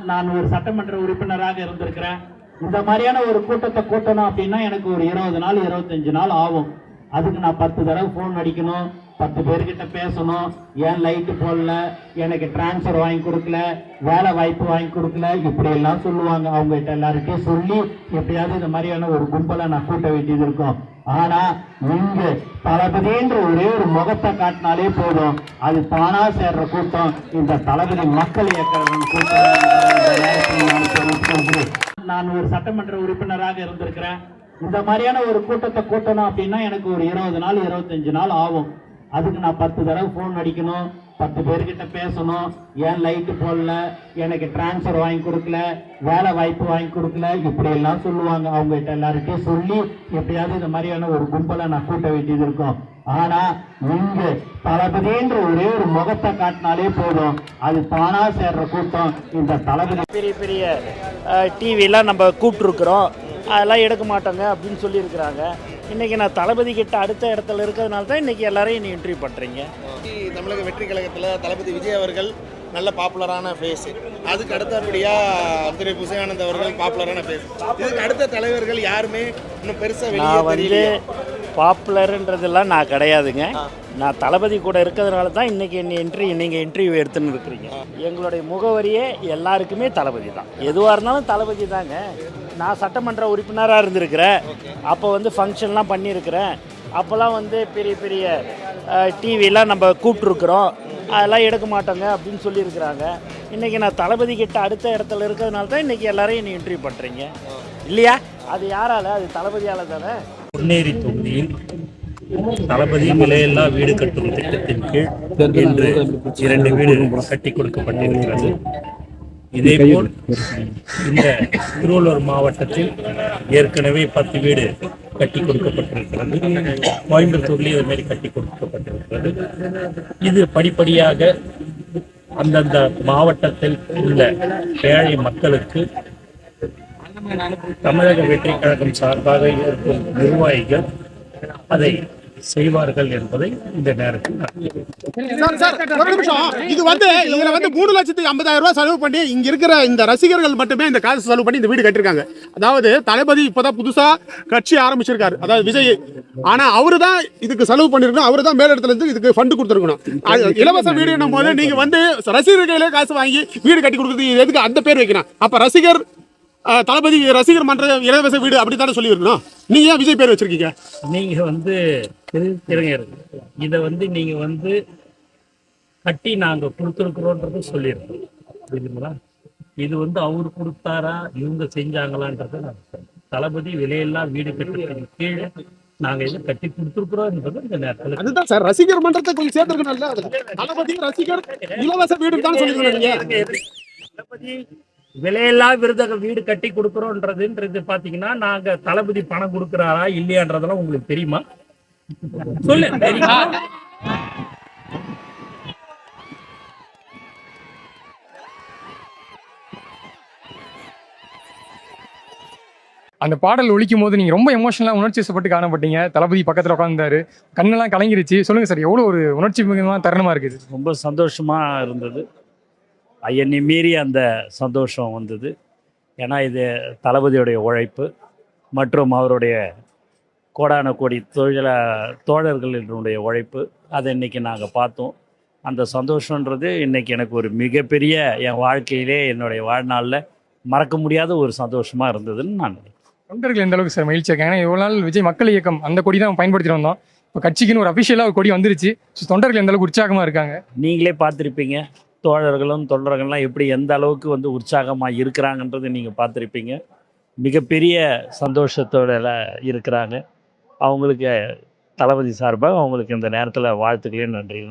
நான் ஒரு சட்டமன்ற உறுப்பினராக இருந்திருக்கிறேன். இந்த மாதிரியான ஒரு கூட்டத்தை கூட்டணும் அப்படின்னா எனக்கு ஒரு 20 நாள் 25 நாள் ஆகும். அதுக்கு நான் 10 தடவை ஃபோன் அடிக்கணும், 10 பேர்கிட்ட பேசணும். ஏன் லைட்டு போடல, எனக்கு டிரான்ஸ்ஃபர் வாங்கி கொடுக்கல, வேலை வாய்ப்பு வாங்கி கொடுக்கல, இப்படி எல்லாம் சொல்லுவாங்க. அவங்ககிட்ட எல்லார்கிட்டையும் சொல்லி எப்படியாவது இந்த மாதிரியான ஒரு கும்பலை நான் கூட்ட வேண்டியது இருக்கும். ஆனா இங்க தளபதின்ற ஒரே ஒரு முகத்தை காட்டினாலே போதும், அது தானா சேர்ற கூட்டம் இந்த தளபதி மக்கள் இயக்கம் கூட்டம். நான் ஒரு சட்டமன்ற உறுப்பினராக இருந்திருக்கிறேன். இந்த மாதிரியான ஒரு கூட்டத்தை கூட்டணும் அப்படின்னா எனக்கு ஒரு 20 நாள் 25 நாள் ஆகும். அதுக்கு நான் 10 தடவை ஃபோன் அடிக்கணும், 10 பேர்கிட்ட பேசணும். ஏன் லைட்டு போடல, எனக்கு டிரான்ஸ்ஃபர் வாங்கி கொடுக்கல, வேலை வாய்ப்பு வாங்கி கொடுக்கல, இப்படி எல்லாம் சொல்லுவாங்க. அவங்ககிட்ட எல்லார்கிட்டையும் சொல்லி எப்படியாவது இந்த மாதிரியான ஒரு கும்பலை நான் கூட்ட வேண்டியது இருக்கும். ஆனா இங்க தளபதின்ற ஒரே ஒரு முகத்தை காட்டினாலே போதும், அது தானா சேர்ற கூட்டம் இந்த தளபதி. பெரிய பெரிய டிவிலாம் நம்ம கூப்பிட்டுருக்குறோம், அதெல்லாம் எடுக்க மாட்டோங்க அப்படின்னு சொல்லியிருக்கிறாங்க. இன்றைக்கி நான் தளபதி கிட்ட அடுத்த இடத்துல இருக்கிறதுனால தான் இன்றைக்கி எல்லாரையும் நீ இன்டர்வியூ பண்ணுறீங்க. தமிழக வெற்றி கழகத்தில் தளபதி விஜய் அவர்கள் நல்ல பாப்புலரான ஃபேஸு, அதுக்கு அடுத்தபடியாக திரு புசையானந்த் அவர்கள் பாப்புலரான ஃபேஸ். இதுக்கு அடுத்த தலைவர்கள் யாருமே இன்னும் பெருசாக நான் வந்து பாப்புலருன்றதெல்லாம் நான் கிடையாதுங்க. நான் தளபதி கூட இருக்கிறதுனால தான் இன்றைக்கி நீங்கள் இன்டர்வியூ எடுத்துன்னு இருக்கிறீங்க. எங்களுடைய முகவரியே எல்லாருக்குமே தளபதி தான், எதுவாக இருந்தாலும் தளபதி தாங்க. நான் சட்டமன்ற உறுப்பினராக இருந்திருக்கிறேன், அப்போ வந்து ஃபங்க்ஷன்லாம் பண்ணியிருக்கிறேன். அப்போல்லாம் வந்து பெரிய பெரிய டிவிலாம் நம்ம கூப்பிட்ருக்குறோம், அதெல்லாம் எடுக்க மாட்டோங்க அப்படின்னு சொல்லியிருக்கிறாங்க. இன்றைக்கி நான் தளபதி கிட்ட அடுத்த இடத்துல இருக்கிறதுனால தான் இன்றைக்கி எல்லாரையும் நீ இன்டர்வியூ பண்ணுறீங்க இல்லையா? அது யாரால? அது தளபதியால் தானே. பொன்னேரி தொகுதியில் தளபதி விலையில்லா வீடு கட்டும் திட்டத்தின் கீழ் இன்று 2 வீடு கட்டி கொடுக்கப்பட்டிருக்கிறது. இதேபோல் இந்த திருவள்ளூர் மாவட்டத்தில் ஏற்கனவே 10 வீடு கட்டி கொடுக்கப்பட்டிருக்கிறது. கோயம்புத்தூர்லேயும் இதுமாரி கட்டி கொடுக்கப்பட்டிருக்கிறது. இது படிப்படியாக அந்தந்த மாவட்டத்தில் உள்ள ஏழை மக்களுக்கு தமிழக வெற்றி கழகம் சார்பாக இருக்கும் நிர்வாகிகள் அதை செய்வார்கள் என்பதை இந்த நேரத்தில் இது வந்து இவங்க வந்து 3,50,000 ரூபாய் செலவு பண்ணி இங்க இருக்கிற இந்த ரசிகர்கள் மட்டுமே இந்த காசு செலவு பண்ணி இந்த வீடு கட்டிருக்காங்க. அதாவது தளபதி இப்பதான் புதுசா கட்சி ஆரம்பிச்சிருக்காரு, அதாவது விஜய். ஆனா அவரு தான் இதுக்கு செலவு பண்ணிருக்கணும், அவரு தான் மேலிடத்துல இருந்து இதுக்கு ஃபண்ட் கொடுத்துருக்கணும். இலவச வீடு என்னும் போது நீங்க வந்து ரசிகர் கையில காசு வாங்கி வீடு கட்டி கொடுக்குறது எதுக்கு அந்த பேர் வைக்கணும்? அப்ப ரசிகர் தளபதி ரசிகர் மன்ற இலவச வீடு அப்படித்தானே சொல்லி இருக்கணும். நீங்க ஏன் விஜய் பேர் வச்சிருக்கீங்க? நீங்க வந்து இதை வந்து நீங்க வந்து கட்டி நாங்க கொடுத்துருக்குறோன்றது சொல்லியிருக்கோம், புரியுதுங்களா? இது வந்து அவரு கொடுத்தாரா இவங்க செஞ்சாங்களான்றதை நாங்க சொல்றோம். தளபதி விலையெல்லாம் வீடு கட்டுறதுக்கு கீழே நாங்க இதை கட்டி கொடுத்துருக்குறோம்ன்றது இந்த நேரத்தில். அதுதான் சார், ரசிகர் மன்றத்தை கொஞ்சம் சேர்த்துருக்கணும்ல. தளபதி ரசிகர் இலவச வீடு தான் சொல்லிருக்கீங்க. தளபதி விலையெல்லா விருதக வீடு கட்டி கொடுக்குறோன்றது பாத்தீங்கன்னா நாங்க தளபதி பணம் கொடுக்குறாரா இல்லையான்றதெல்லாம் உங்களுக்கு தெரியுமா? சொல்லு, தெரியுமா? அந்த பாடல் ஒழிக்கும் போது நீங்க ரொம்ப எமோஷனலா உணர்ச்சி வசப்பட்டு காணப்பட்டீங்க. தளபதி பக்கத்துல உட்கார்ந்தாரு, கண்ணெல்லாம் கலங்கிருச்சு. சொல்லுங்க சார், எவ்வளவு ஒரு உணர்ச்சி மிகமான தருணமா இருக்குது? ரொம்ப சந்தோஷமா இருந்தது. என்னை மீறி அந்த சந்தோஷம் வந்தது. ஏன்னா இது தளபதியுடைய உழைப்பு மற்றும் அவருடைய கோடான கோடி தோழர்களினுடைய உழைப்பு. அதை இன்றைக்கி நாங்கள் பார்த்தோம். அந்த சந்தோஷன்றது இன்றைக்கி எனக்கு ஒரு மிகப்பெரிய என் வாழ்க்கையிலே என்னுடைய வாழ்நாளில் மறக்க முடியாத ஒரு சந்தோஷமாக இருந்ததுன்னு நான் நினைக்கிறேன். தொண்டர்கள் எந்த அளவுக்கு சார் மகிழ்ச்சி இருக்காங்க? ஏன்னா இவ்வளோ நாள் விஜய் மக்கள் இயக்கம் அந்த கொடி தான் பயன்படுத்திட்டு வந்தோம். இப்போ கட்சிக்குன்னு ஒரு அஃபிஷியலாக ஒரு கொடி வந்துருச்சு. ஸோ தொண்டர்கள் எந்த அளவுக்கு உற்சாகமாக இருக்காங்க? நீங்களே பார்த்துருப்பீங்க, தோழர்களும் தொண்டர்கள்லாம் எப்படி எந்த அளவுக்கு வந்து உற்சாகமாக இருக்கிறாங்கன்றது நீங்கள் பார்த்துருப்பீங்க. மிகப்பெரிய சந்தோஷத்தோட இருக்கிறாங்க. அவங்களுக்கு தளபதி சார்பாக அவங்களுக்கு இந்த நேரத்தில் வாழ்த்துக்களையும் நன்றி.